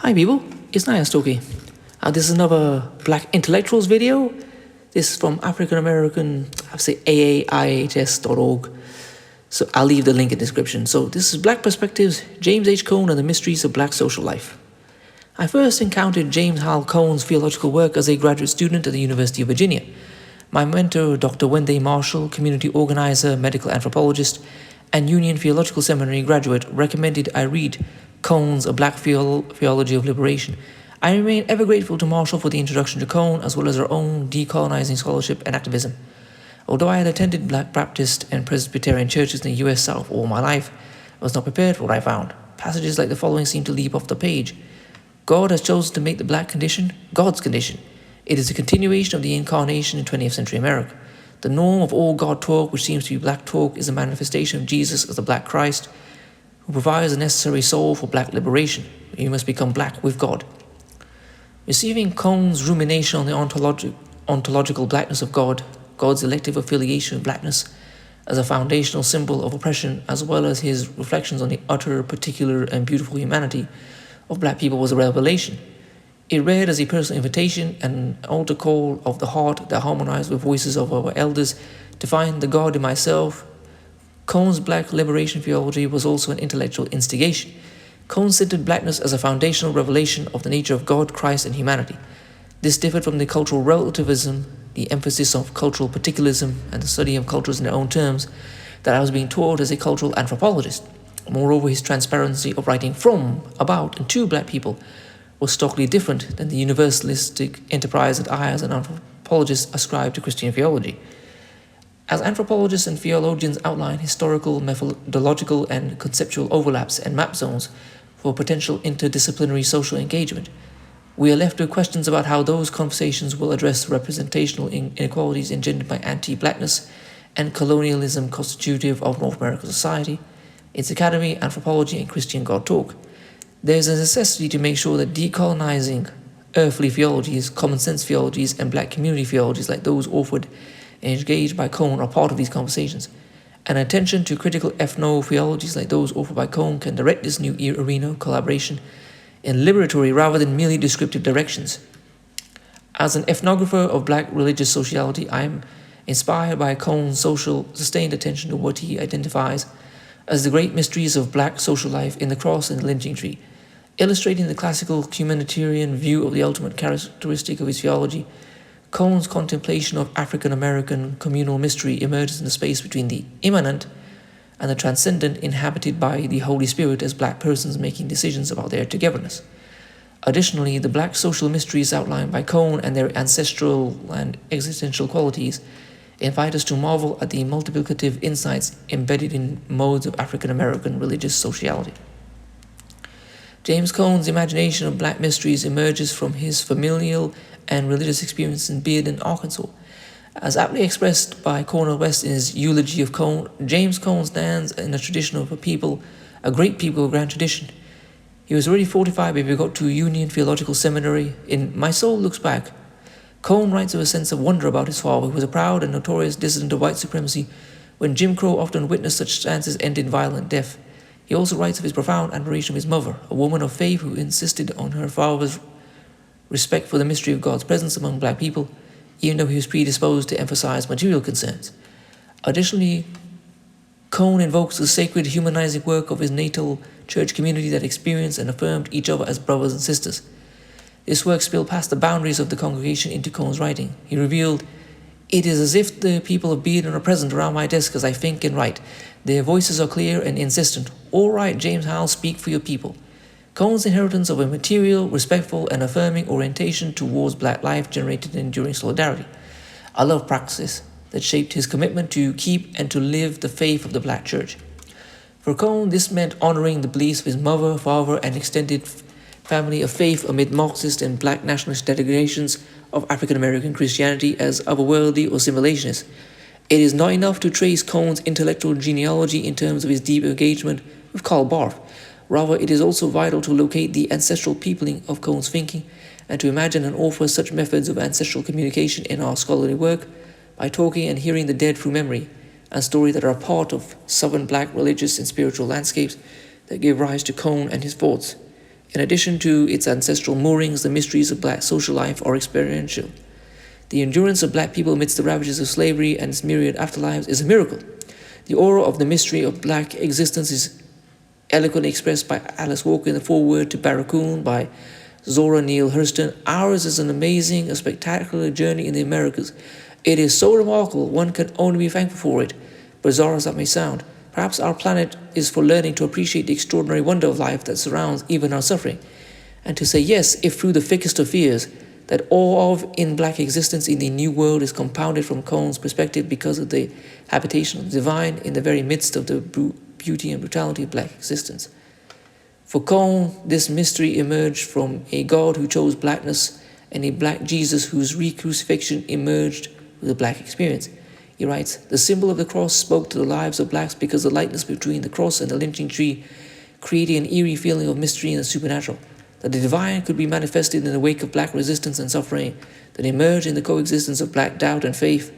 Hi people, it's Naya Stoki. This is another Black Intellectuals video. This is from African American, AAIHS.org. So I'll leave the link in the description. So this is Black Perspectives, James H. Cone and the Mysteries of Black Social Life. I first encountered James Hal Cone's theological work as a graduate student at the University of Virginia. My mentor, Dr. Wendell Marshall, community organizer, medical anthropologist, and Union Theological Seminary graduate, recommended I read Cone's A Black Theology of Liberation. I remain ever grateful to Marshall for the introduction to Cone, as well as her own decolonizing scholarship and activism. Although I had attended Black Baptist and Presbyterian churches in the US South all my life, I was not prepared for what I found. Passages like the following seem to leap off the page. God has chosen to make the black condition God's condition. It is a continuation of the incarnation in 20th century America. The norm of all God talk, which seems to be black talk, is a manifestation of Jesus as the black Christ, who provides the necessary soul for black liberation. You must become black with God. Receiving Cone's rumination on the ontological blackness of God, God's elective affiliation with blackness as a foundational symbol of oppression, as well as his reflections on the utter, particular, and beautiful humanity of black people, was a revelation. It read as a personal invitation and an altar call of the heart that harmonized with voices of our elders to find the God in myself. Cone's black liberation theology was also an intellectual instigation. Cone centered blackness as a foundational revelation of the nature of God, Christ, and humanity. This differed from the cultural relativism, the emphasis of cultural particularism, and the study of cultures in their own terms that I was being taught as a cultural anthropologist. Moreover, his transparency of writing from, about, and to black people was starkly different than the universalistic enterprise that I, as an anthropologist, ascribed to Christian theology. As anthropologists and theologians outline historical, methodological, and conceptual overlaps and map zones for potential interdisciplinary social engagement, we are left with questions about how those conversations will address representational inequalities engendered by anti-blackness and colonialism constitutive of North American society, its academy, anthropology, and Christian God talk. There is a necessity to make sure that decolonizing earthly theologies, common sense theologies, and black community theologies like those offered and engaged by Cone are part of these conversations. An attention to critical ethno-theologies like those offered by Cone can direct this new arena of collaboration in liberatory rather than merely descriptive directions. As an ethnographer of black religious sociality, I am inspired by Cone's sustained attention to what he identifies as the great mysteries of black social life in the cross and the lynching tree. Illustrating the classical humanitarian view of the ultimate characteristic of his theology, Cone's contemplation of African American communal mystery emerges in the space between the immanent and the transcendent, inhabited by the Holy Spirit as black persons making decisions about their togetherness. Additionally, the black social mysteries outlined by Cone and their ancestral and existential qualities invite us to marvel at the multiplicative insights embedded in modes of African American religious sociality. James Cone's imagination of black mysteries emerges from his familial and religious experience in Bearden, Arkansas. As aptly expressed by Cornel West in his eulogy of Cone, James Cone stands in a tradition of a great people, a grand tradition. He was already 45 when he got to Union Theological Seminary. In My Soul Looks Back, Cone writes of a sense of wonder about his father, who was a proud and notorious dissident of white supremacy when Jim Crow often witnessed such stances end in violent death. He also writes of his profound admiration of his mother, a woman of faith who insisted on her father's respect for the mystery of God's presence among black people, even though he was predisposed to emphasize material concerns. Additionally, Cone invokes the sacred humanizing work of his natal church community that experienced and affirmed each other as brothers and sisters. This work spilled past the boundaries of the congregation into Cone's writing. He revealed, "It is as if the people of Bearden are present around my desk as I think and write. Their voices are clear and insistent. All right, James Howell, speak for your people." Cone's inheritance of a material, respectful, and affirming orientation towards black life generated enduring solidarity, a love practice that shaped his commitment to keep and to live the faith of the black church. For Cone, this meant honoring the beliefs of his mother, father, and extended family of faith amid Marxist and black nationalist degradations of African American Christianity as otherworldly or simulationist. It is not enough to trace Cone's intellectual genealogy in terms of his deep engagement with Karl Barth. Rather, it is also vital to locate the ancestral peopling of Cone's thinking and to imagine and offer such methods of ancestral communication in our scholarly work by talking and hearing the dead through memory and story that are a part of Southern black religious and spiritual landscapes that gave rise to Cone and his thoughts. In addition to its ancestral moorings, the mysteries of black social life are experiential. The endurance of black people amidst the ravages of slavery and its myriad afterlives is a miracle. The aura of the mystery of black existence is eloquently expressed by Alice Walker in the foreword to Barracoon by Zora Neale Hurston. Ours is an amazing, a spectacular journey in the Americas. It is so remarkable, one can only be thankful for it. Bizarre as that may sound, perhaps our planet is for learning to appreciate the extraordinary wonder of life that surrounds even our suffering, and to say yes, if through the thickest of fears, that awe of in black existence in the new world is compounded from Cone's perspective because of the habitation of the divine in the very midst of the beauty and brutality of black existence. For Cone, this mystery emerged from a God who chose blackness and a black Jesus whose re-crucifixion emerged with a black experience. He writes, the symbol of the cross spoke to the lives of blacks because the likeness between the cross and the lynching tree created an eerie feeling of mystery and the supernatural, that the divine could be manifested in the wake of black resistance and suffering, that emerged in the coexistence of black doubt and faith,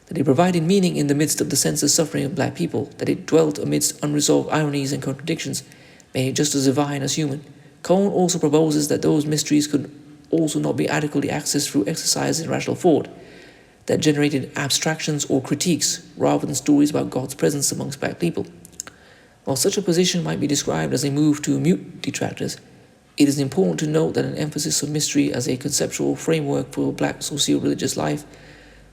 that it provided meaning in the midst of the senseless suffering of black people, that it dwelt amidst unresolved ironies and contradictions, made it just as divine as human. Cone also proposes that those mysteries could also not be adequately accessed through exercise in rational thought, that generated abstractions or critiques rather than stories about God's presence amongst black people. While such a position might be described as a move to mute detractors, it is important to note that an emphasis of mystery as a conceptual framework for black socio-religious life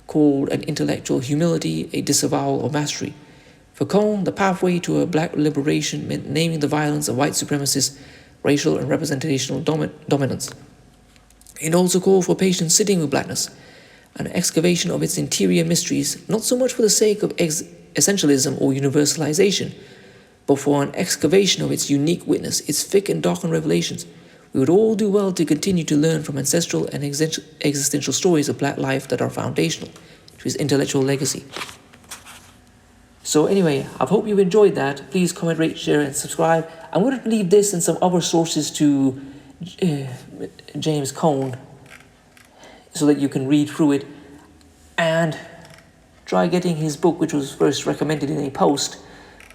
called an intellectual humility a disavowal of mastery. For Cone, the pathway to a black liberation meant naming the violence of white supremacist racial and representational dominance. It also called for patience sitting with blackness, an excavation of its interior mysteries, not so much for the sake of essentialism or universalization, but for an excavation of its unique witness, its thick and darkened revelations. We would all do well to continue to learn from ancestral and existential stories of black life that are foundational to his intellectual legacy. So anyway, I hope you enjoyed that. Please comment, rate, share, and subscribe. I'm going to leave this and some other sources to James Cone so that you can read through it and try getting his book, which was first recommended in a post.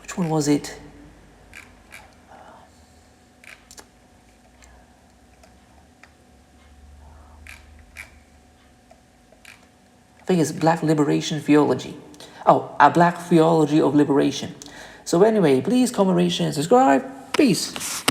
Which one was it? I think it's Black Liberation Theology. Oh, A Black Theology of Liberation. So anyway, please comment, rate, share, and subscribe. Peace.